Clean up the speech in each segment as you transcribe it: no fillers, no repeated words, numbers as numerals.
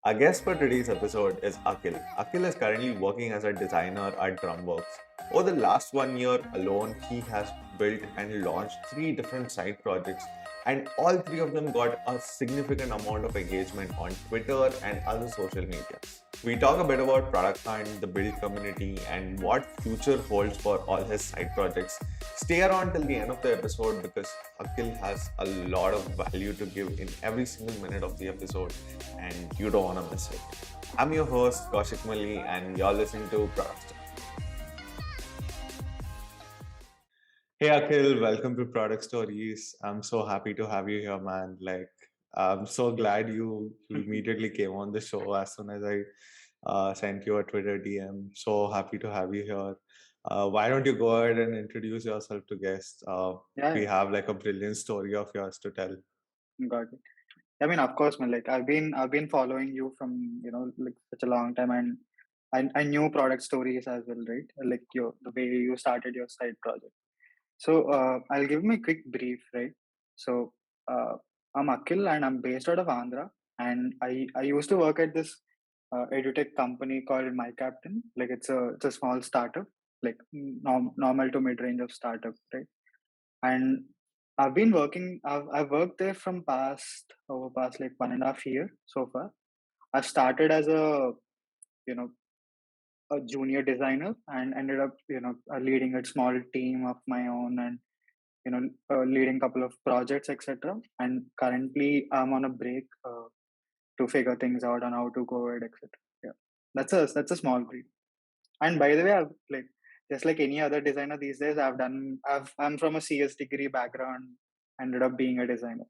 Our guest for today's episode is Akhil. Akhil is currently working as a designer at Drumworks. Over the last 1 year alone, he has built and launched three different side projects, and all three of them got a significant amount of engagement on Twitter and other social media. We talk a bit about product hunt, the build community, and what future holds for all his side projects. Stay around till the end of the episode because Akhil has a lot of value to give in every single minute of the episode, and you don't want to miss it. I'm your host, Kaushik Mali, and you're listening to Product. Hey Akhil, welcome to Product Stories. I'm so happy to have you here, man. I'm so glad you immediately came on the show as soon as I sent you a Twitter DM. So happy to have you here. Why don't you go ahead and introduce yourself to guests? Yeah, We have like a brilliant story of yours to tell. got it. I mean, of course, man. Like I've been following you from like such a long time, and I knew product stories as well, right? Like the way you started your side project. So I'll give me a quick brief, right? So uh, I'm Akhil, and I'm based out of Andhra, and I used to work at this edutech company called My Captain. Like it's a small startup, like normal to mid range of startup, right? And I've worked there from past like 1.5 year so far. I started as you know a junior designer and ended up leading a small team of my own, and leading a couple of projects, etc. And currently I'm on a break to figure things out on how to go ahead, etc. Yeah, that's a small brief. And by the way, I've like just like any other designer these days, I'm from a CS degree background, ended up being a designer.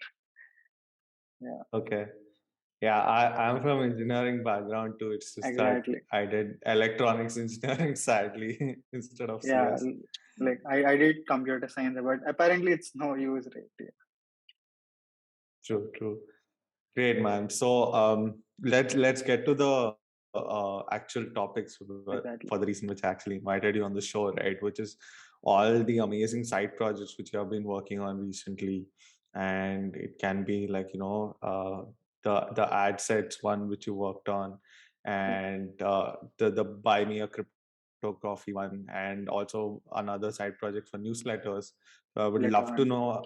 Yeah, Okay. Yeah, I'm from engineering background too. It's just that exactly. I did electronics engineering sadly instead of Yeah, CS. like I did computer science, but apparently it's no use, right? Yeah, True, true. Great, man. So let's get to the actual topics for exactly. the reason which I actually invited you on the show, right? Which is all the amazing side projects which you have been working on recently, and it can be like the ad sets one which you worked on, Yeah, and the buy me a cryptography one, and also another side project for newsletters. So I would letter love to one. know,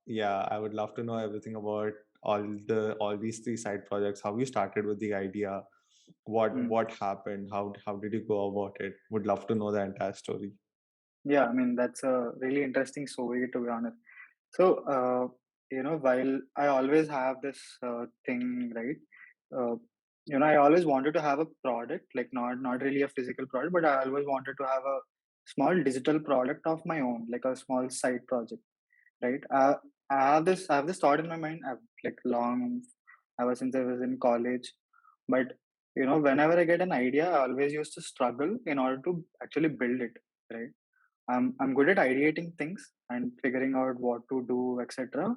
yeah, I would love to know everything about all these three side projects. How you started with the idea, Hmm. what happened, how did you go about it? Would love to know the entire story. Yeah, I mean that's a really interesting story, to be honest. So, while I always have this thing, right? Uh, I always wanted to have a product, like not really a physical product, but I always wanted to have a small digital product of my own, like a small side project, right? I have this thought in my mind. I've like long ever since I was in college, but whenever I get an idea, I always used to struggle in order to actually build it, right? I'm good at ideating things and figuring out what to do, etc.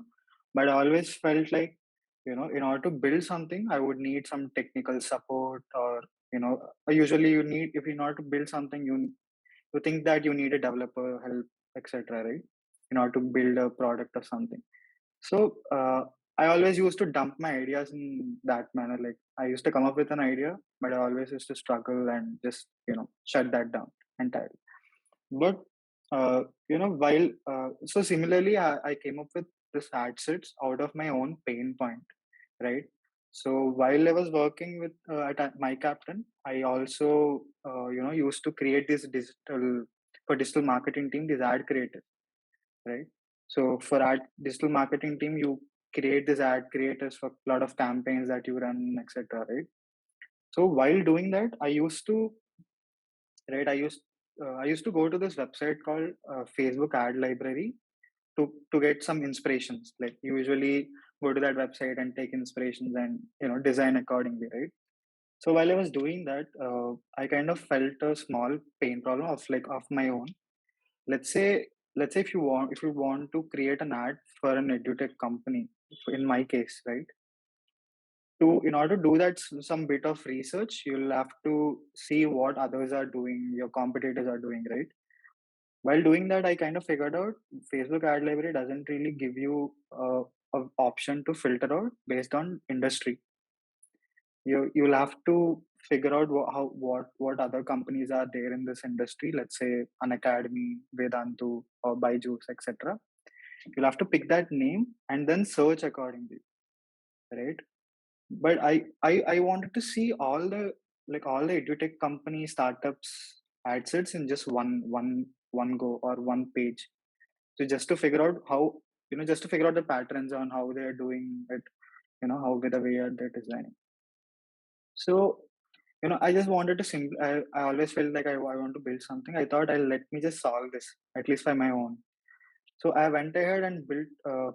But I always felt like, in order to build something, I would need some technical support, or usually you need, if in order to build something, you think that you need a developer help, etc. Right? In order to build a product or something. So I always used to dump my ideas in that manner. Like I used to come up with an idea, but I always used to struggle and just shut that down entirely. But while so similarly, I came up with this ad sets out of my own pain point, right? So while I was working with at my captain, I also used to create this digital marketing team, this ad creative, right? So for ad digital marketing team, you create this ad creators for a lot of campaigns that you run, etc. Right? So while doing that, I used to go to this website called Facebook Ad Library to get some inspirations. Like you usually go to that website and take inspirations and design accordingly, right? So while I was doing that, I kind of felt a small pain problem of my own. Let's say if you want to create an ad for an edutech company, in my case, right? To in order to do that, some bit of research, you'll have to see what others are doing, your competitors are doing, right? While doing that, I kind of figured out Facebook ad library doesn't really give you an option to filter out based on industry. you'll have to figure out what other companies are there in this industry. Let's say an academy, Vedantu, or Byju's, etc. You'll have to pick that name and then search accordingly, right? But I wanted to see all the edutech company startups ad sets in just one go or one page. So just to figure out how, just to figure out the patterns on how they are doing it, how with the way they're designing. So, I just wanted to I always felt like I want to build something. I thought I'll let me just solve this, at least by my own. So I went ahead and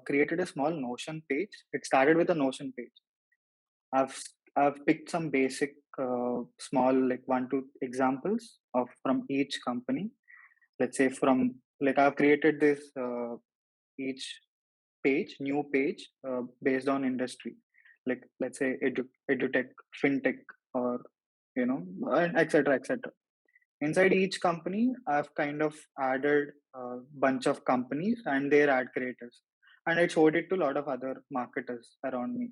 created a small Notion page. It started with a Notion page. I've I've picked some basic small like one two examples of from each company. Let's say from like I've created this each new page based on industry. Like let's say edutech, fintech, or and etc. etc. Inside each company, I've kind of added a bunch of companies and their ad creators, and I showed it to a lot of other marketers around me,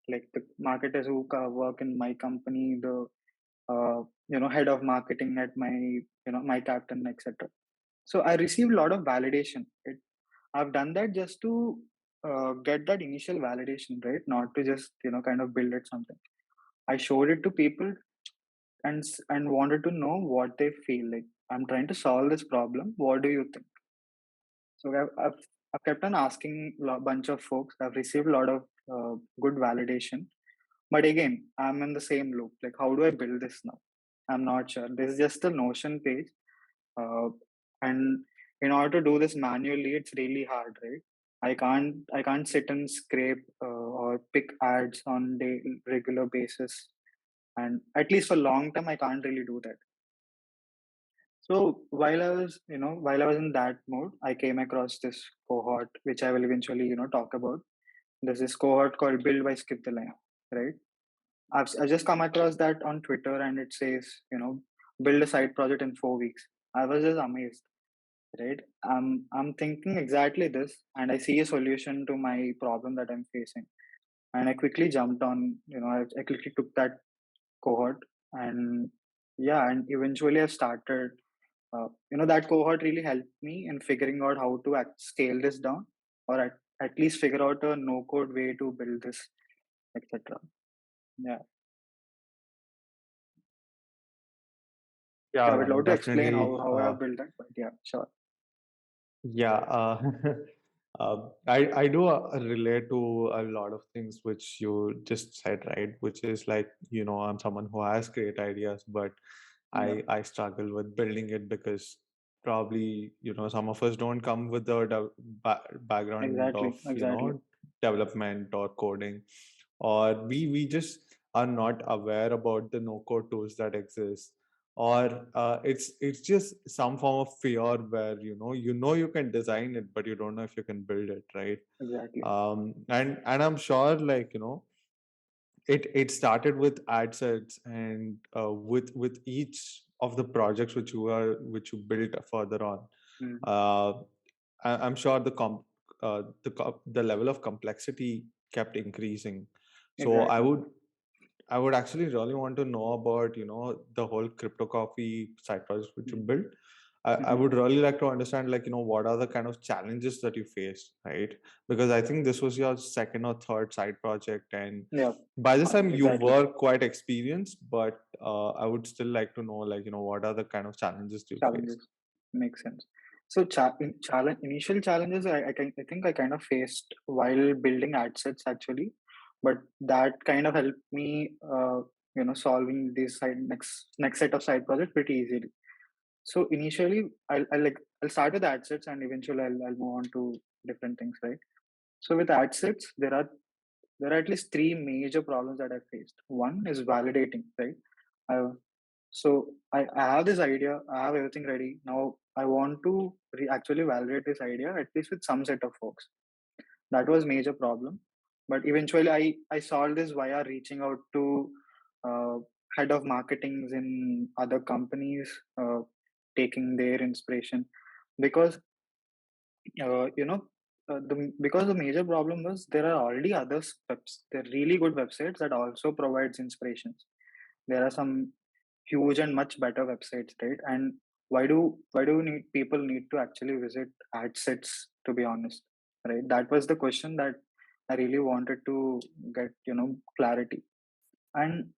like the marketers who work in my company, the head of marketing at my captain, etc. So I received a lot of validation. I've done that just to get that initial validation, right? Not to just kind of build it something. I showed it to people and wanted to know what they feel like. I'm trying to solve this problem. What do you think? So I've kept on asking a bunch of folks. I've received a lot of good validation. But again, I'm in the same loop. Like, how do I build this now? I'm not sure. This is just a Notion page. Uh, and in order to do this manually, it's really hard, right? I can't sit and scrape or pick ads on regular basis. And at least for long term, I can't really do that. So while I was in that mode, I came across this cohort, which I will eventually, talk about. There's this cohort called Build by Skip the Line, right? I just come across that on Twitter, and it says, build a side project in 4 weeks. I was just amazed, right? I'm thinking exactly this, and I see a solution to my problem that I'm facing, and I quickly jumped on. I quickly took that cohort, and yeah, and eventually I started. That cohort really helped me in figuring out how to scale this down, or at least figure out a no code way to build this, etc. Yeah. Yeah, I Yeah, would love to explain definitely. how I have built that, but yeah, sure. Yeah, I do relate to a lot of things which you just said, right? Which is like, I'm someone who has great ideas, but Yeah, I struggle with building it because probably, some of us don't come with the background of, exactly, exactly, development or coding, or we just are not aware about the no code tools that exist, or it's just some form of fear where you can design it but you don't know if you can build it, right? exactly. And I'm sure, like, it started with ad sets, and with each of the projects which you built further on. Mm, uh, I'm sure the level of complexity kept increasing. So I exactly. would I would actually really want to know about, the whole crypto coffee side project which you Mm, built. I mhm. would really like to understand, like, what are the kind of challenges that you faced, right? Because I think this was your second or third side project, and Yeah, by this time you exactly. were quite experienced, but I would still like to know, like, what are the kind of challenges do you face? Challenges makes sense. So initial challenges I think I kind of faced while building ad sets actually, but that kind of helped me solving this next set of side projects pretty easily. So initially I'll start with ad sets and eventually I'll move on to different things, right? So with ad sets there are at least three major problems that I faced. One is validating, right? I, I have this idea, I have everything ready. Now I want to actually validate this idea at least with some set of folks. That was major problem. But eventually I solved this via reaching out to uh, head of marketings in other companies, taking their inspiration. Because, uh, you know, because the major problem was there are already other there are really good websites that also provides inspirations. There are some huge and much better websites, right? And why do people need to actually visit ad sets, to be honest, right? That was the question that I really wanted to get, clarity. And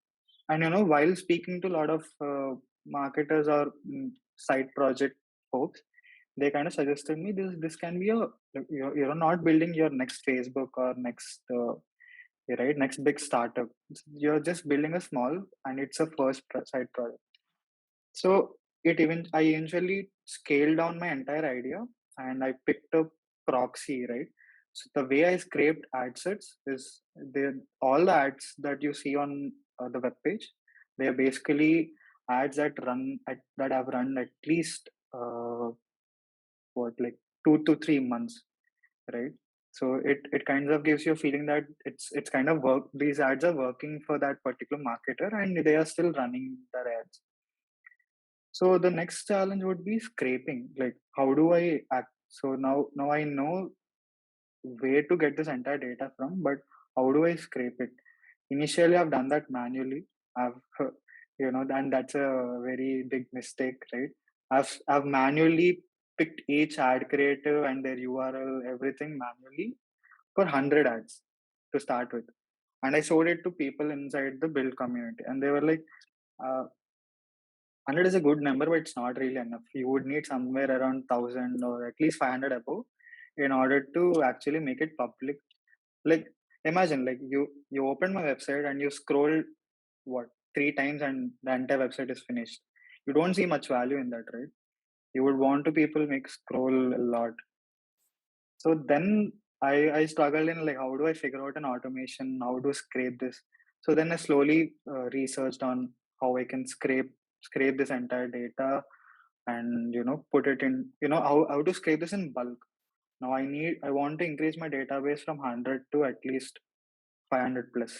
while speaking to a lot of marketers or side project folks, they kind of suggested me this can be a, you're not building your next Facebook or next right, next big startup. You're just building a small, and it's a side project. So I eventually scaled down my entire idea, and I picked a proxy, right? So the way I scraped ad sets is all the ads that you see on the web page. They are basically ads that have run at least like 2 to 3 months, right? So it kind of gives you a feeling that it's kind of work. These ads are working for that particular marketer, and they are still running their ads. So the next challenge would be scraping. Like, how do I act? So now I know where to get this entire data from, but how do I scrape it? Initially, I've done that manually. I've, and that's a very big mistake, right? I've manually picked each ad creative and their URL, everything manually for 100 ads to start with, and I showed it to people inside the build community, and they were like, uh, 100 is a good number, but it's not really enough. You would need somewhere around 1000 or at least 500 above in order to actually make it public. Like, imagine, like, you open my website and you scroll what, three times, and the entire website is finished. You don't see much value in that, right? You would want to people make scroll a lot. So then I struggled in, like, how do I figure out an automation, how to scrape this. So then I slowly researched on how I can scrape this entire data, and put it in, how to scrape this in bulk. Now I want to increase my database from 100 to at least 500 plus.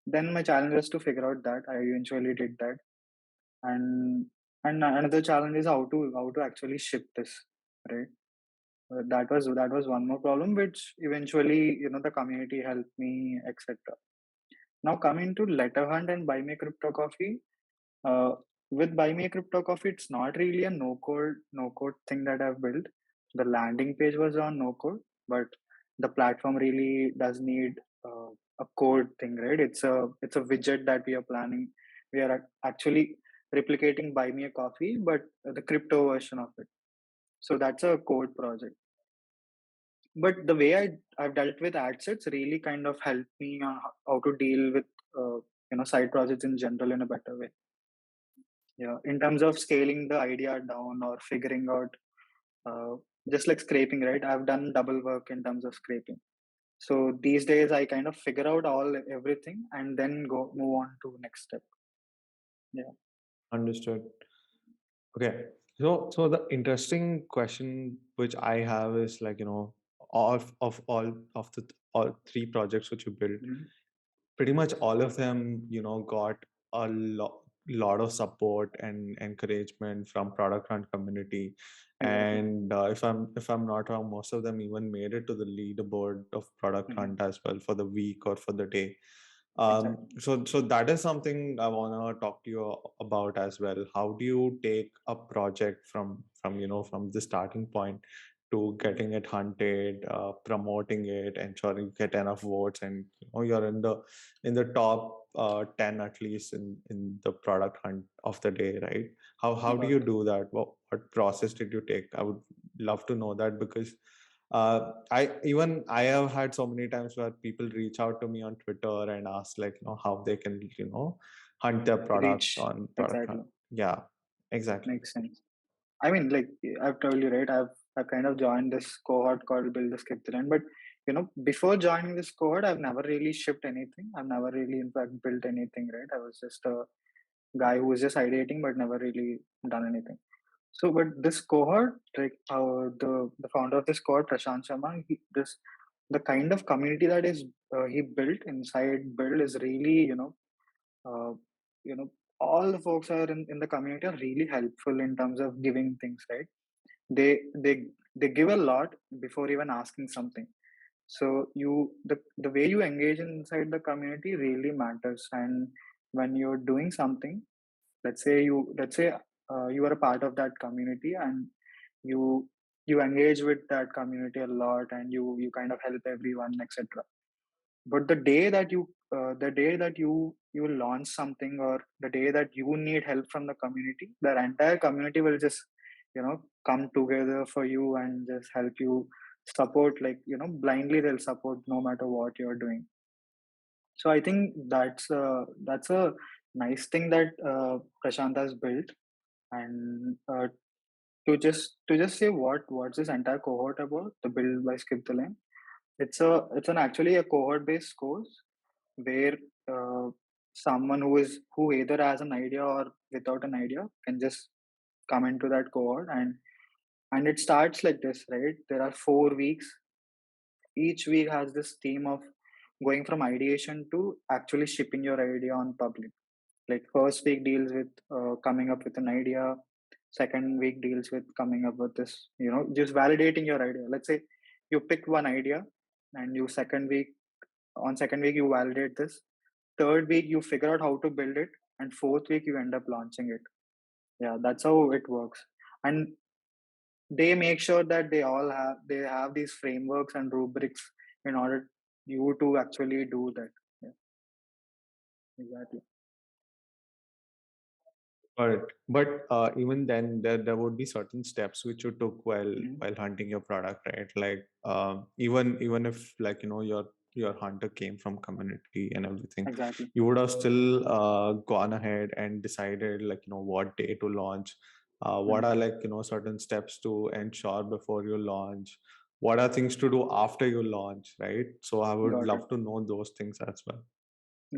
Then my challenge was to figure out that. I eventually did that. And and another challenge is how to actually ship this, right? That was one more problem, which eventually, the community helped me, etc. Now, coming to Letter Hunt and Buy Me Crypto Coffee, uh, with Buy Me a Crypto Coffee, it's not really a no code thing that I've built. The landing page was on no code, but the platform really does need a code thing, right? It's a widget that we are planning. We are actually replicating Buy Me a Coffee, but the crypto version of it. So that's a code project. But the way I've dealt with ad sets really kind of helped me on how to deal with side projects in general in a better way. Yeah, in terms of scaling the idea down or figuring out, uh, just like scraping, right? I've done double work in terms of scraping. So these days I kind of figure out everything and then go move on to next step. Yeah. Understood. Okay. So the interesting question which I have is, like, of all of the all three projects which you built, Mhm. pretty much all of them, got a lot of support and encouragement from product hunt community. Exactly. And if I'm not wrong, most of them even made it to the leaderboard of product Mhm. hunt as well for the week or for the day. Exactly. So that is something I want to talk to you about as well. How do you take a project from the starting point to getting it hunted, promoting it, ensuring you get enough votes, and you're in the top 10 at least in the product hunt of the day, right? How do Got you it. do that? What process did you take? I would love to know that, because I have had so many times where people reach out to me on Twitter and ask, like, how they can hunt their products Reach. on product hunt. Exactly. Yeah, exactly. Makes sense. I mean, like, I've told you, right? I've kind of joined this cohort called Build the Skipjaland, but before joining this cohort, I've never really shipped anything. I've never really, in fact, built anything, right? I was just a guy who was just ideating, but never really done anything. So, but this cohort, like, the founder of this cohort, Prashant Sharma, the kind of community that is he built inside Build is really, uh, you know, all the folks are in the community are really helpful in terms of giving things, right? They they give a lot before even asking something. So the way you engage inside the community really matters. And when you're doing something, let's say you are a part of that community, and you you engage with that community a lot, and you kind of help everyone, etc. But the day that you launch something, or the day that you need help from the community, the entire community will just come together for you and just help you, support, like blindly they'll support no matter what you're doing. So I think that's a nice thing that Prashant has built. And to just say what's this entire cohort about, the build by skip the lane. It's an actually a cohort based course where uh, someone who either has an idea or without an idea can just come into that cohort. And it starts like this, right? There are 4 weeks. Each week has this theme of going from ideation to actually shipping your idea on public. Like first week deals with coming up with an idea. Second week deals with coming up with this, just validating your idea. Let's say you pick one idea, and you second week you validate this. Third week you figure out how to build it, and fourth week you end up launching it. Yeah, that's how it works. And they make sure that they have these frameworks and rubrics in order you to actually do that. Yeah, exactly. Got it. But even then, there would be certain steps which you took while Mhm. hunting your product, right? Like even if like your hunter came from community and everything, Exactly. you would have still gone ahead and decided like what day to launch. What Mhm. are like certain steps to ensure before you launch? What are things to do after you launch, right? So I would Got it. love to know those things as well.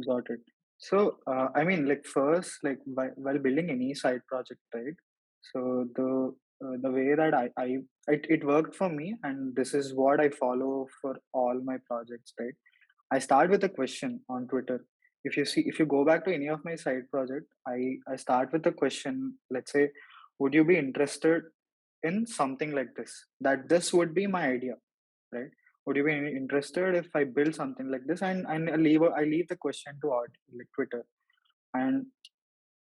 Got it. So, I mean, like first, like while building any side project, right? So the way that it worked for me, and this is what I follow for all my projects, right? I start with a question on Twitter. If you go back to any of my side project, I start with a question. Let's say, would you be interested in something like this? That this would be my idea, right? Would you be interested if I build something like this? And I leave the question to art, like Twitter. And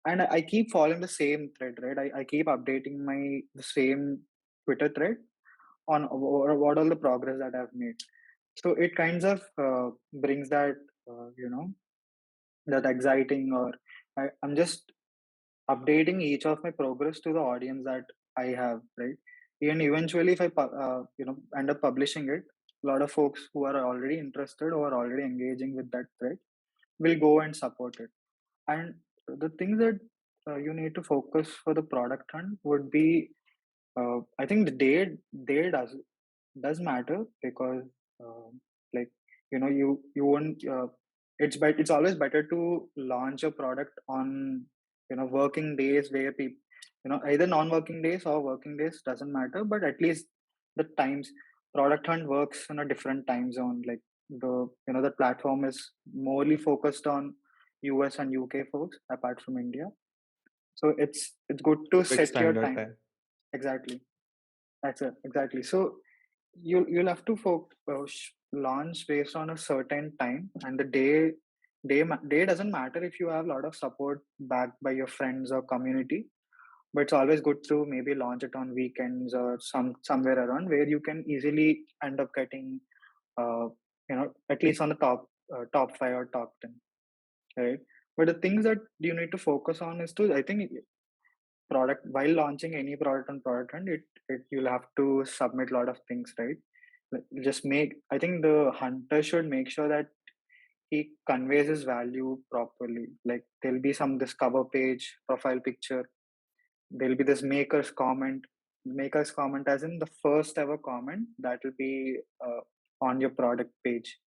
and I keep following the same thread, right? I keep updating the same Twitter thread on what all the progress that I've made. So it kinds of brings that that exciting, or I'm just updating each of my progress to the audience that I have, right? And eventually, if I end up publishing it, a lot of folks who are already interested or already engaging with that thread will go and support it. And the things that you need to focus for the product hunt would be, I think the day does matter, because um, like you won't it's always better to launch a product on working days where people, either non-working days or working days, doesn't matter, but at least the times. Product hunt works in a different time zone. Like the platform is morely focused on US and UK folks apart from India. So it's good to Quick set your standard time. time. Exactly. That's it. Exactly. So you'll have to launch based on a certain time, and the day doesn't matter if you have a lot of support backed by your friends or community. But it's always good to maybe launch it on weekends or somewhere around where you can easily end up getting uh, at least on the top 5 or top 10, right? But the things that you need to focus on is to, I think, product while launching any product on product hunt, it you'll have to submit a lot of things, right? Like, just make I think the hunter should make sure that he conveys his value properly. Like there'll be some this cover page, profile picture. There'll be this maker's comment as in the first ever comment that will be on your product page,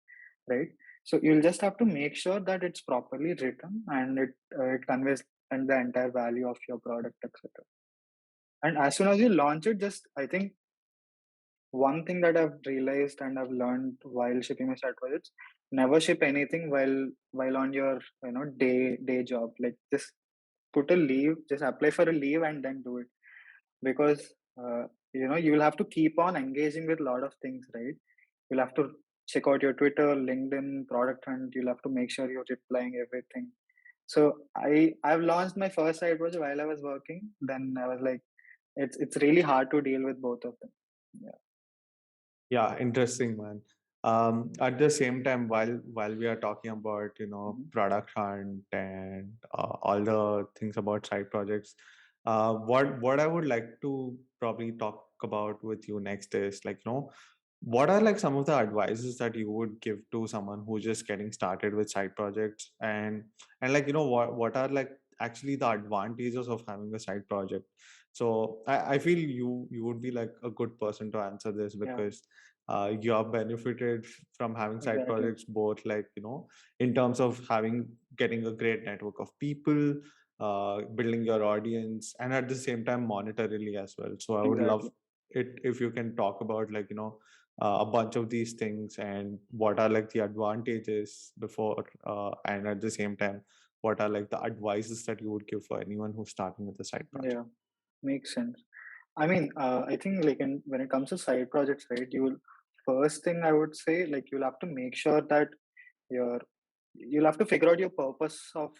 right? So you'll just have to make sure that it's properly written, and it conveys and the entire value of your product, etc. And as soon as you launch it, just I think one thing that I've realized and I've learned while shipping my side projects: never ship anything while on your day job. Like just put a leave, just apply for a leave and then do it, because you will have to keep on engaging with a lot of things, right? You'll have to check out your Twitter, LinkedIn, product hunt. You'll have to make sure you're replying everything. So I've launched my first side project while I was working. Then I was like, it's really hard to deal with both of them. Yeah. Yeah, interesting, man. At the same time, while we are talking about Mhm. product hunt and all the things about side projects, what I would like to probably talk about with you next is like what are like some of the advices that you would give to someone who's just getting started with side projects, and like what are like actually the advantages of having a side project. So I feel you would be like a good person to answer this Yeah, because you have benefited from having side exactly. projects, both like in terms of getting a great network of people, building your audience, and at the same time monetarily as well. So I would love Exactly. it if you can talk about like a bunch of these things and what are like the advantages before, and at the same time what are like the advices that you would give for anyone who's starting with a side project. Yeah, makes sense. I mean, I think like when it comes to side projects, right? First thing I would say, like you'll have to make sure that your you'll have to figure out your purpose of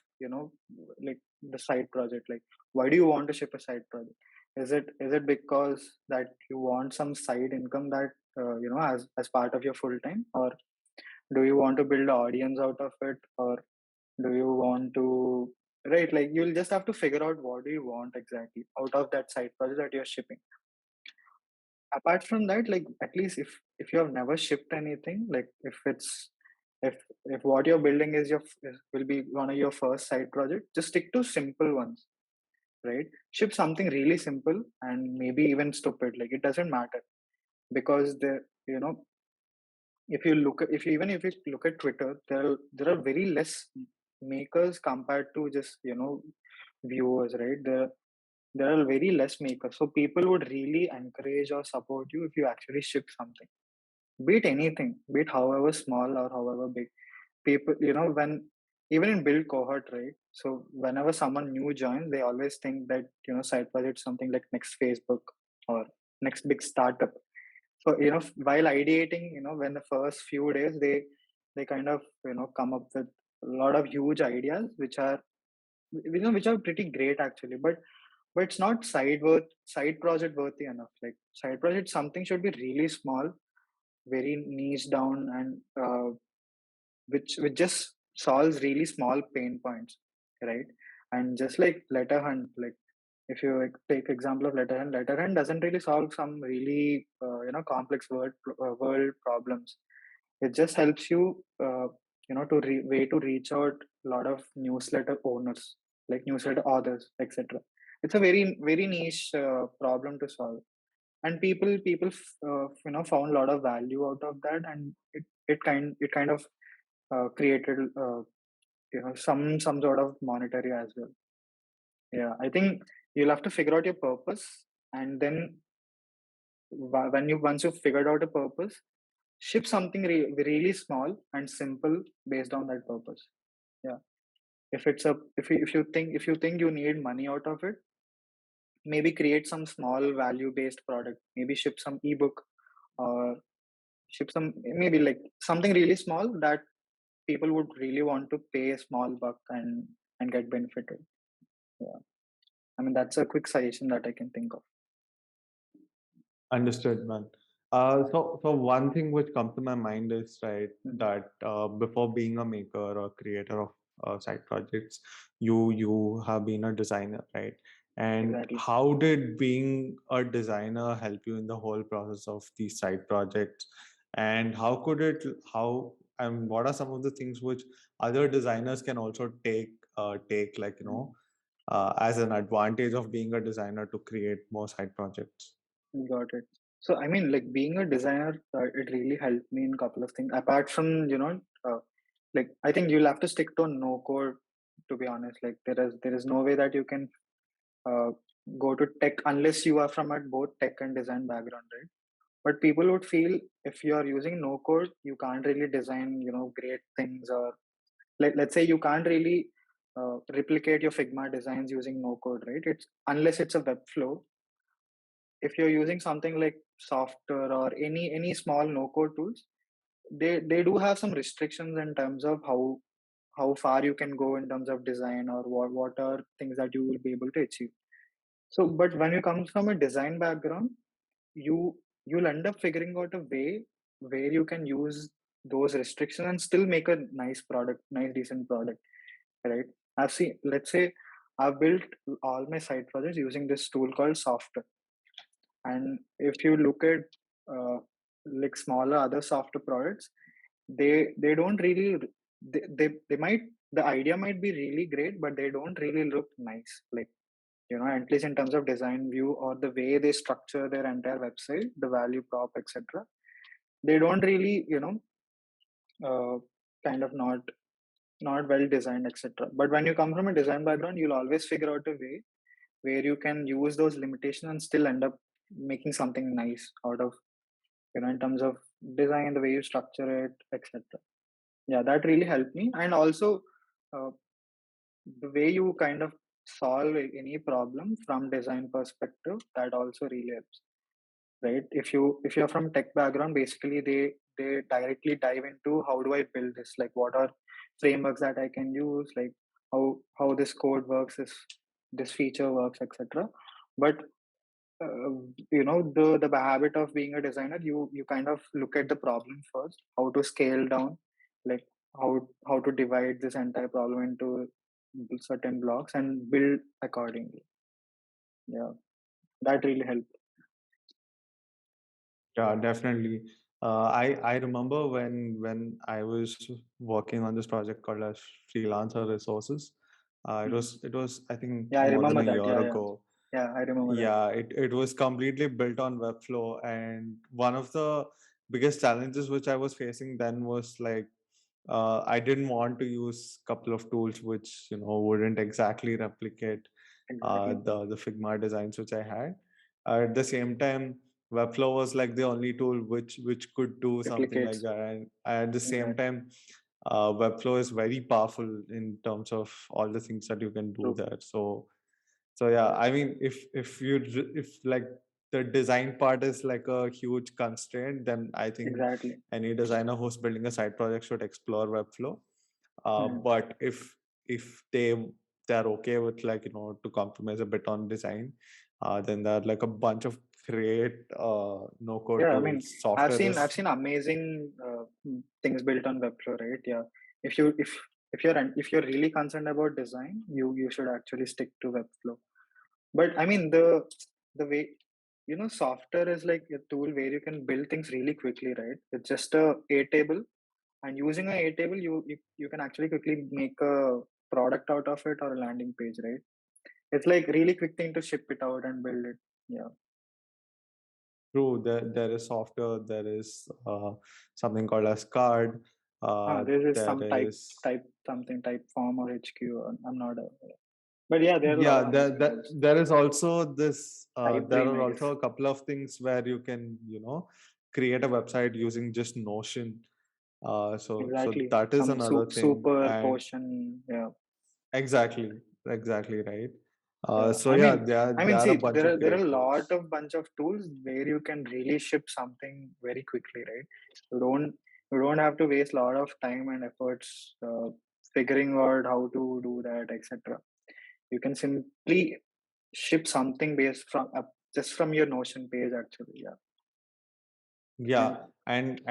like the side project. Like, why do you want to ship a side project? Is it because that you want some side income that as part of your full time, or do you want to build an audience out of it, or do you want to, right? Like, you'll just have to figure out what do you want exactly out of that side project that you're shipping. Apart from that, like, at least if you have never shipped anything, like if what you're building will be one of your first side project, just stick to simple ones, right? Ship something really simple and maybe even stupid, like it doesn't matter. Because you know if you look at Twitter, there are very less makers compared to just viewers, right? There are very less makers, so people would really encourage or support you if you actually ship something, be it anything, be it however small or however big. People, when even in build cohort, right? So whenever someone new joins, they always think that side project is something like next Facebook or next big startup. So while ideating, when the first few days they kind of come up with a lot of huge ideas which are pretty great actually, but it's not side project worthy enough. Like, side project something should be really small, very niche down, and which just solves really small pain points, right? And just like letter hunt, like if you like, take example of letter hunt doesn't really solve some really complex world problems. It just helps you way to reach out a lot of newsletter owners, like newsletter authors, etc. It's a very niche problem to solve, and people found a lot of value out of that, and it kind of created some sort of monetary as well. Yeah, I think you'll have to figure out your purpose, and then when you once you've figured out a purpose, ship something really small and simple based on that purpose. Yeah, if you think you need money out of it, maybe create some small value based product. Maybe ship some ebook, or ship some, maybe like something really small that people would really want to pay a small buck and get benefited. Yeah, I mean, that's a quick suggestion that I can think of. Understood, man. So one thing which comes to my mind is right Mhm. that before being a maker or creator of side projects, you have been a designer, right? And Exactly. how did being a designer help you in the whole process of these side projects? And how could it how and what are some of the things which other designers can also take like Mhm. as an advantage of being a designer to create more side projects? Got it. So, I mean, like being a designer, it really helped me in a couple of things. Apart from, like I think you'll have to stick to no code. To be honest, like there is no way that you can uh, go to tech unless you are from a both tech and design background, right? But people would feel if you are using no code, you can't really design, great things, or let's say you can't really replicate your Figma designs using no code, right? It's unless it's a web flow. if you're using something like Software or any small no code tools, they do have some restrictions in terms of how far you can go in terms of design, or what are things that you will be able to achieve. So, but when you come from a design background, you'll end up figuring out a way where you can use those restrictions and still make a nice product, nice decent product, right? I've seen, let's say, I've built all my side projects using this tool called Software. And if you look at uh, like smaller other software products, they don't really, they might, the idea might be really great, but they don't really look nice, like, at least in terms of design view or the way they structure their entire website, the value prop, etc. They don't really, uh, kind of not well designed, etc. But when you come from a design background, you'll always figure out a way where you can use those limitations and still end up making something nice out of, in terms of design, the way you structure it, etc. Yeah, that really helped me. And also, uh, the way you kind of solve any problem from design perspective, that also really helps, right? If you're from tech background, basically they directly dive into how do I build this, like what are frameworks that I can use, like how this code works, this feature works, etc. But uh, the habit of being a designer, you kind of look at the problem first, how to scale down, like how to divide this entire problem into certain blocks and build accordingly. Yeah, that really helped. Yeah, definitely. I remember when I was working on this project called as freelancer resources. Mhm. It was I think Yeah, I more than remember a that. year Yeah, yeah, ago. yeah, I remember that. Yeah, it was completely built on Webflow, and one of the biggest challenges which I was facing then was like I didn't want to use a couple of tools which wouldn't exactly replicate Exactly. the Figma designs which I had. At the same time, Webflow was like the only tool which could do something like Replicates. that. And at the same Exactly. time, Webflow is very powerful in terms of all the things that you can do True. there. So yeah, I mean, if like the design part is like a huge constraint, then I think Exactly. any designer who's building a side project should explore Webflow. Mhm. But if they're okay with like to compromise a bit on design, then there are like a bunch of great no code Yeah, I mean, tools. Software I've is seen amazing things built on Webflow, right? Yeah. If you if you're really concerned about design, you should actually stick to Webflow. But I mean, the way, software is like a tool where you can build things really quickly, right? It's just a table, and using a table, you can actually quickly make a product out of it or a landing page, right? It's like really quick thing to ship it out and build it. Yeah. true. There is software. There is something called as card. This is There some is type form or HQ. I'm not aware. But yeah, there are a lot Yeah, of amazing tools. there is also this. Type There Dream, are I guess. also a couple of things where you can, create a website using just Notion. So Exactly. that is Some another thing, super and potion. Yeah. exactly right. Yeah. So yeah, I there mean, are a see, bunch of there are great a lot tools. of bunch of tools where you can really ship something very quickly, right? You don't have to waste a lot of time and efforts figuring out how to do that, etc. You can simply ship something based from just from your Notion page, actually. Yeah. And Yeah,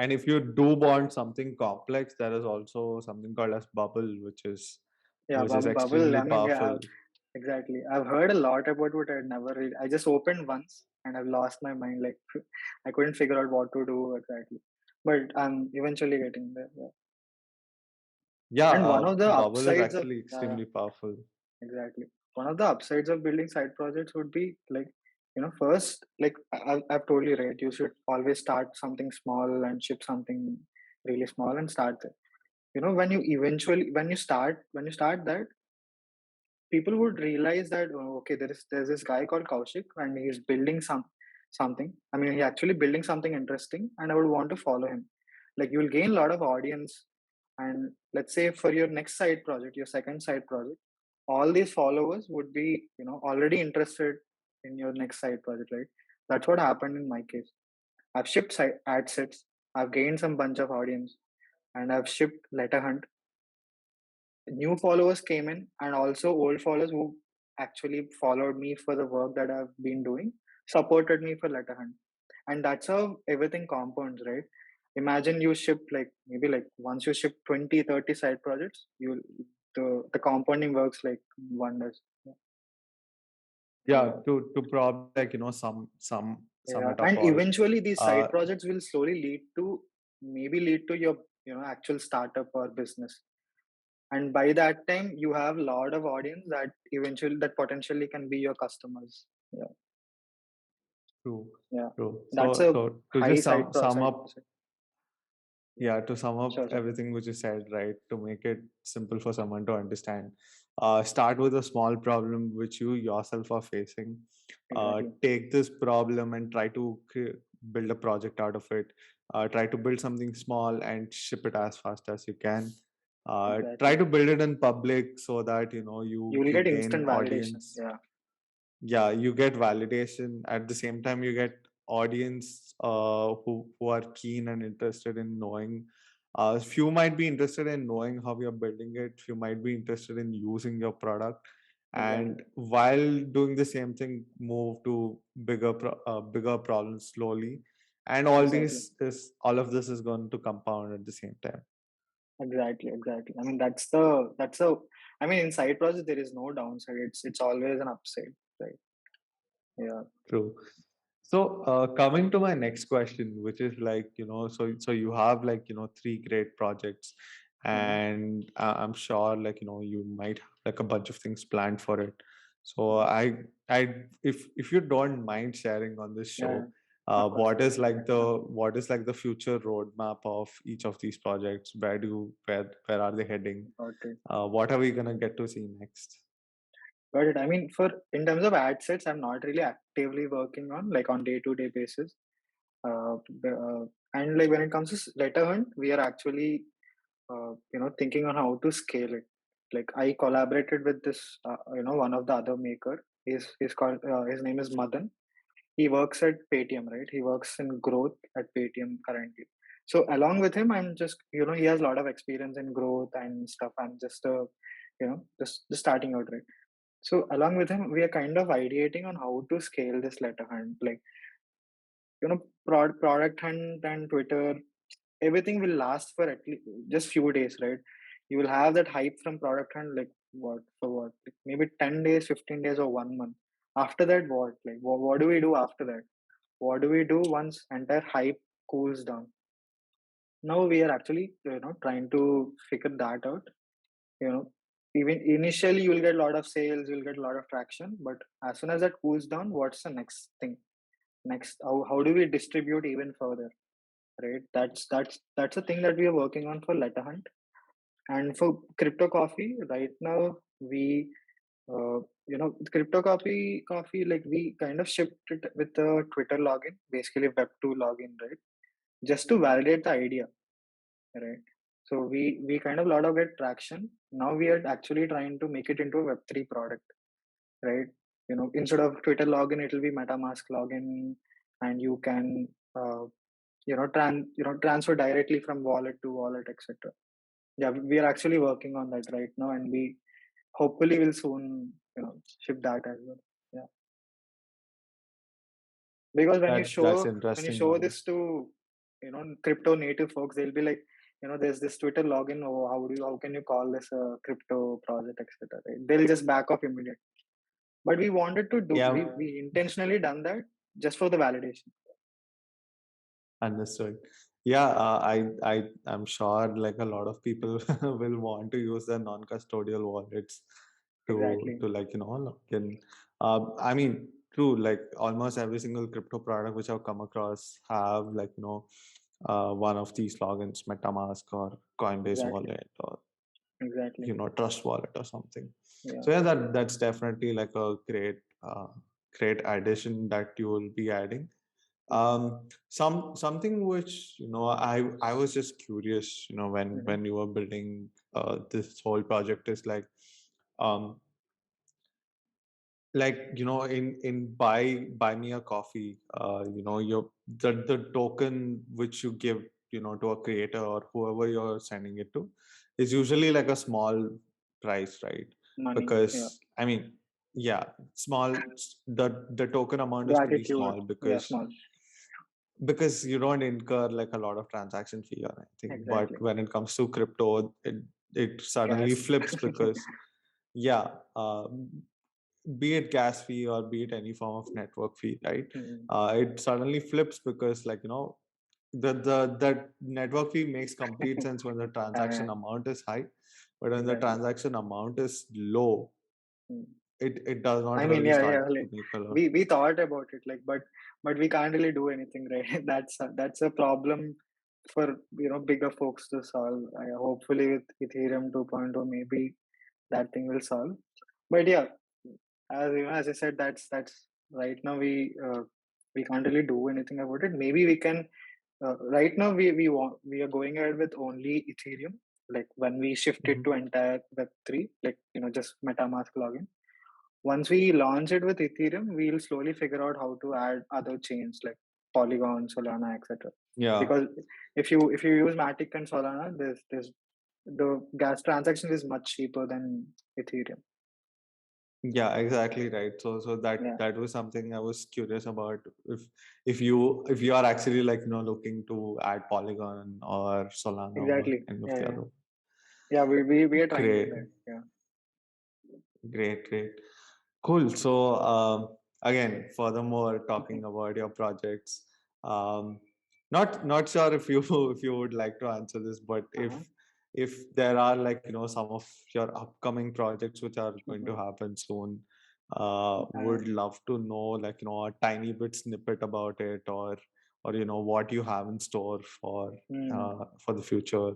and if you do want something complex, there is also something called as Bubble, yeah, which is Bubble. extremely I mean, yeah, powerful. exactly. I've heard a lot about it. I never read. I just opened once and I've lost my mind. Like I couldn't figure out what to do exactly. But I'm eventually getting there. Yeah. Yeah, And one of the Bubble is upsides of actually extremely powerful. exactly, one of the upsides of building side projects would be like, first, like I've told you, right, you should always start something small and ship something really small and start there. When you eventually when you start that, people would realize that, oh, okay, there's this guy called Kaushik and he's building something. I mean, he's actually building something interesting, and I would want to follow him. Like you'll gain a lot of audience, and let's say for your next side project, your second side project, all these followers would be already interested in your next side project, right? That's what happened in my case. I've shipped ad sets, I've gained some bunch of audience, and I've shipped letter hunt. New followers came in, and also old followers who actually followed me for the work that I've been doing supported me for letter hunt. And that's how everything compounds, right? Imagine you ship like maybe like once you ship 20, 30 side projects, you the compounding works like wonders. Yeah, Yeah. to probably like sum Yeah. it up And all. eventually these Uh, side projects will slowly lead to your actual startup or business. And by that time you have a lot of audience that potentially can be your customers. Yeah. True, Yeah. true. That's So a so to high just side sum side up, process. yeah, to sum up Sure, sure. everything which you said, right, to make it simple for someone to understand, start with a small problem which you yourself are facing. Exactly. Take this problem and try to build a project out of it. Try to build something small and ship it as fast as you can. Try Exactly. to build it in public so that You you will you get gain instant validation. audience. Yeah. Yeah, you get validation. At the same time you get audience who are keen and interested in knowing. Few might be interested in knowing how you're building it, few might be interested in using your product, Exactly. and while doing the same thing move to bigger problems slowly, and Exactly. all of this is going to compound at the same time. Exactly. Exactly. I mean that's the I mean in side project there is no downside. It's always an upside. Right. Yeah. True. So, coming to my next question, which is like, so you have like, three great projects, Mm-hmm. and I'm sure like, you might have like a bunch of things planned for it. So Mm-hmm. if you don't mind sharing on this Yeah, yeah. show, Of course. what is like the future roadmap of each of these projects? Where are they heading? Got it. What are we gonna get to see next? Got it. I mean, for in terms of ad sets, I'm not really actively working on like on day-to-day basis. And like when it comes to letter hunt, we are actually thinking on how to scale it. Like I collaborated with this one of the other maker. He's called his name is Madan. He works at Paytm, right? He works in growth at Paytm currently. So along with him, I'm just he has a lot of experience in growth and stuff. I'm just just starting out, right? So along with him, we are kind of ideating on how to scale this letter hunt. Like product hunt and Twitter, everything will last for at least just few days, right? You will have that hype from product hunt, like what? Like maybe 10 days, 15 days, or 1 month. After that, what? Like what do we do after that? What do we do once entire hype cools down? Now we are actually trying to figure that out. You know, even initially you'll get a lot of sales, you'll get a lot of traction, but as soon as that cools down, what's the next thing? Next, how do we distribute even further? Right? That's the thing that we are working on for letter hunt. And for crypto coffee, right now we crypto coffee like we kind of shipped it with a Twitter login, basically Web2 login, right? Just to validate the idea, right? So we kind of lot of get traction. Now we are actually trying to make it into a Web3 product, right? Instead of Twitter login, it will be MetaMask login, and you can transfer directly from wallet to wallet, etc. Yeah, we are actually working on that right now, and we hopefully will soon ship that as well. Yeah, because That's when you interesting, show man. this to crypto native folks, they'll be like, there's this Twitter login. Oh, how can you call this a crypto project, etc. Right? They'll just back off immediately. But we wanted to do Yeah, we intentionally done that just for the validation. understood. Yeah, I'm sure like a lot of people will want to use the non-custodial wallets Exactly. to like log in. I mean, true. Like almost every single crypto product which I've come across have like one of these logins, MetaMask or Coinbase Exactly. wallet or Exactly. Trust wallet or something. Yeah. So yeah, that's definitely like a great addition that you will be adding. Mm-hmm. Something which I was just curious, Mm-hmm. when you were building this whole project is um like in buy me a coffee, your the token which you give to a creator or whoever you're sending it to is usually like a small price, right? Money, yeah, Because I mean, yeah, the token amount is pretty gratitude, small yeah, because small, you don't incur like a lot of transaction fee or anything. But exactly. when it comes to crypto, it suddenly Gas. flips because yeah, be it gas fee or be it any form of network fee, right? Mm, It suddenly flips because the network fee makes complete sense when the uh, transaction amount is high, but when the exactly. transaction amount is low, Mm. it does not I mean, really yeah, start yeah. to Like make a lot. we thought about it, like, but we can't really do anything, right? That's a problem for bigger folks to solve. Hopefully, with Ethereum 2.0, maybe that thing will solve. But yeah, as I said, that's right now we can't really do anything about it. Maybe we can. Right now, we are going ahead with only Ethereum. Like when we shift it to Mhm. entire Web3, like just MetaMask login. Once we launch it with Ethereum, we'll slowly figure out how to add other chains like Polygon, Solana, etc. Yeah. Because if you use Matic and Solana, there's the gas transaction is much cheaper than Ethereum. Yeah, exactly right. So Yeah, that was something I was curious about. If you are actually like looking to add Polygon or Solana or exactly. any of Yeah, the yeah, other. yeah. We are trying with Great, that. Yeah. great. Cool. So again, furthermore, talking about your projects, um, not sure if you if you would like to answer this, but Uh-huh. if there are like some of your upcoming projects which are going to Mhm. happen soon, Uh, would love to know like a tiny bit snippet about it, or what you have in store for the future.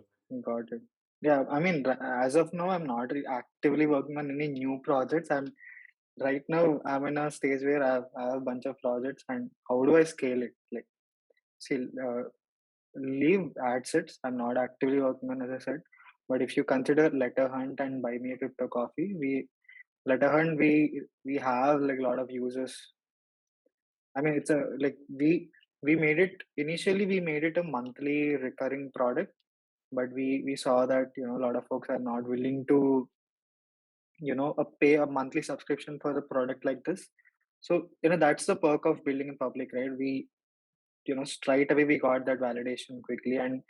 Got it. Yeah, I mean, as of now, I'm not actively working on any new projects. Right now, I'm in a stage where I have a bunch of projects, and how do I scale it? Like, see, leave ad sets. I'm not actively working on, as I said. But if you consider Letter Hunt and Buy Me a Crypto Coffee, Letter Hunt, we have like a lot of users. I mean, it's a like we made it initially. We made it a monthly recurring product, but we saw that a lot of folks are not willing to pay a monthly subscription for a product like this. So that's the perk of building in public, right? We straight away we got that validation quickly, and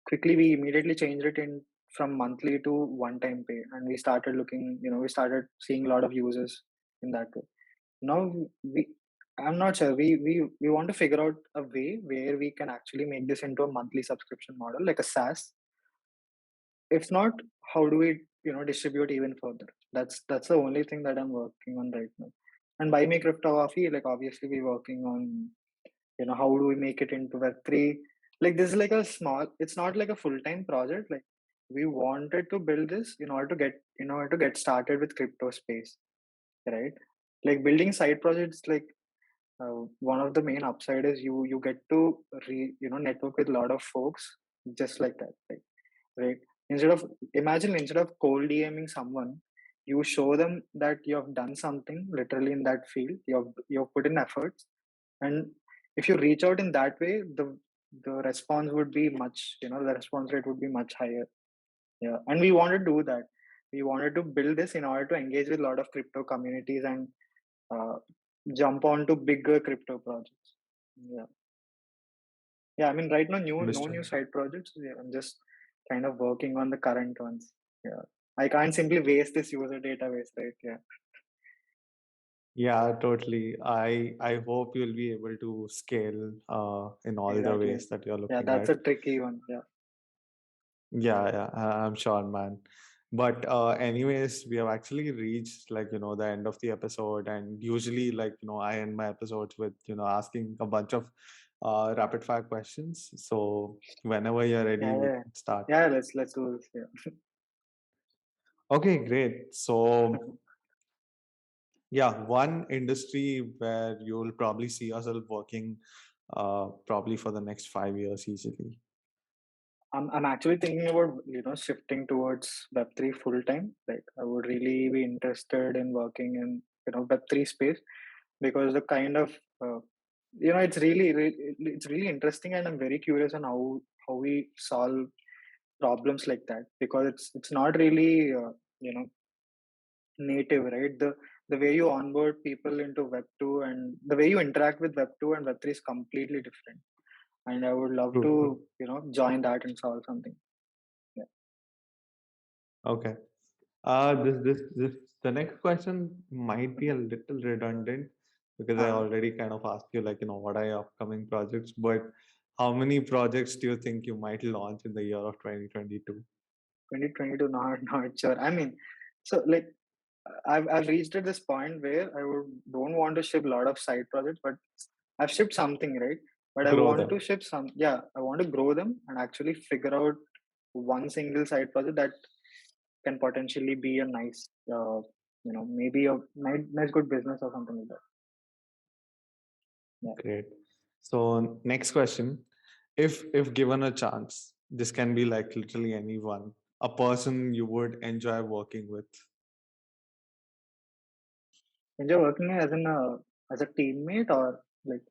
quickly we immediately changed it in from monthly to one time pay, and we started looking, we started seeing a lot of users in that way. Now we I'm not sure, we want to figure out a way where we can actually make this into a monthly subscription model like a SaaS. If not, how do we distribute even further? That's the only thing that I'm working on right now. And by me cryptography, like obviously we're working on how do we make it into Web3. Like this is like a small, it's not like a full-time project. Like we wanted to build this in order to get started with crypto space, right? Like building side projects, like one of the main upside is you get to network with a lot of folks just like that, right? Instead of instead of cold DMing someone, you show them that you have done something literally in that field. You have put in efforts, and if you reach out in that way, the response would be much. The response rate would be much higher. Yeah, and we want to do that. We wanted to build this in order to engage with a lot of crypto communities and uh, jump on to bigger crypto projects. Yeah. Yeah, I mean, right now, no new Understood. side projects. Yeah, I'm just kind of working on the current ones. Yeah, I can't simply waste this user database, right? Yeah, Yeah, totally. I hope you'll be able to scale in all the exactly. ways that you're Yeah, looking that's at. a tricky one. Yeah, Yeah, yeah, I'm sure, man. But anyways, we have actually reached like the end of the episode, and usually like I end my episodes with asking a bunch of rapid fire questions. So whenever you're ready, yeah, we yeah, can start. yeah. Let's do this. Yeah, Okay, great. So yeah, one industry where you'll probably see yourself working probably for the next 5 years easily. I'm actually thinking about shifting towards Web3 full time. Like I would really be interested in working in Web3 space because the kind of uh, it's really interesting, and I'm very curious on how we solve problems like that, because it's not really you know native, right? The way you onboard people into Web 2 and the way you interact with Web 2 and Web 3 is completely different, and I would love True, to true. join that and solve something. Yeah. Okay. This the next question might be a little redundant because I uh, already kind of asked you, like, what are your upcoming projects, but how many projects do you think you might launch in the year of 2022? 2022, not sure. I mean, so like I've reached at this point where I would don't want to ship a lot of side projects, but I've shipped something, right? But I Grow want them. to ship some. Yeah, I want to grow them and actually figure out one single side project that can potentially be a nice, maybe a nice good business or something like that. Yeah. Great. So next question. If given a chance, this can be like literally anyone, a person you would enjoy working with. Enjoy working as a teammate or like.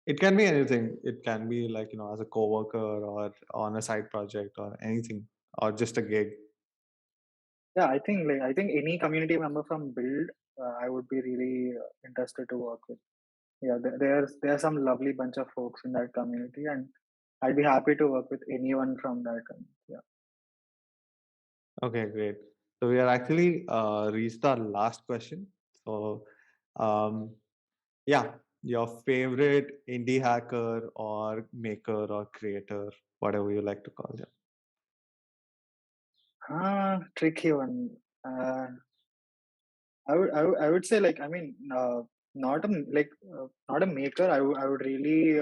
It can be anything. It can be like, as a coworker or on a side project or anything, or just a gig. Yeah, I think any community member from Build, I would be really interested to work with. Yeah, there's some lovely bunch of folks in that community, and I'd be happy to work with anyone from that community. Yeah. Okay, great. So we are actually reached our last question. So, um, yeah, your favorite indie hacker or maker or creator, whatever you like to call them. Tricky one. I would say, like, I mean, not a not a maker. I would really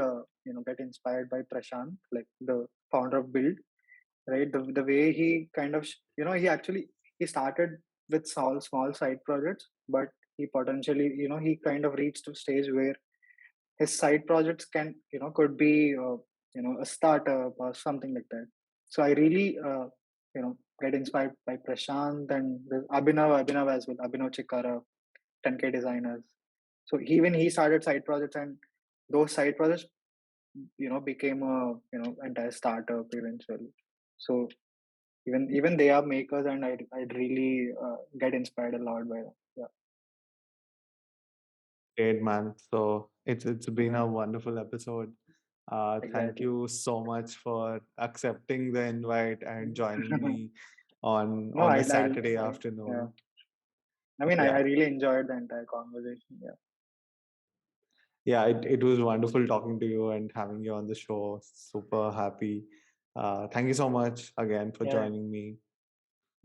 get inspired by Prashant, like the founder of Build, right? The way he kind of he actually he started with small side projects, but he potentially he kind of reached a stage where his side projects can could be a startup or something like that. So I really get inspired by Prashant and the Abhinav as well, Abhinav Chikara, 10K designers. So when he started side projects, and those side projects became a entire startup eventually. So even they are makers, and I'd really get inspired a lot by them. Yeah. Great, man. So it's been Yeah, a wonderful episode. Thank exactly. you so much for accepting the invite and joining me on No, on a I'll Saturday yeah. afternoon. I mean, I Yeah. really enjoyed the entire conversation. Yeah. Yeah, it was wonderful talking to you and having you on the show. Super happy. Thank you so much again for Yeah. joining me.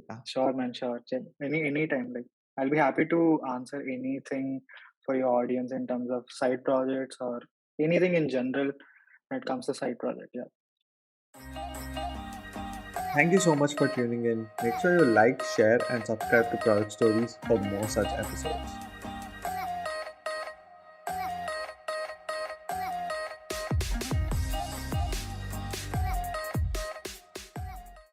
Yeah. Sure, man. Sure. Anytime. Like, I'll be happy to answer anything for your audience in terms of side projects or anything in general when it comes to side project. Yeah. Thank you so much for tuning in. Make sure you like, share, and subscribe to Product Stories for more such episodes.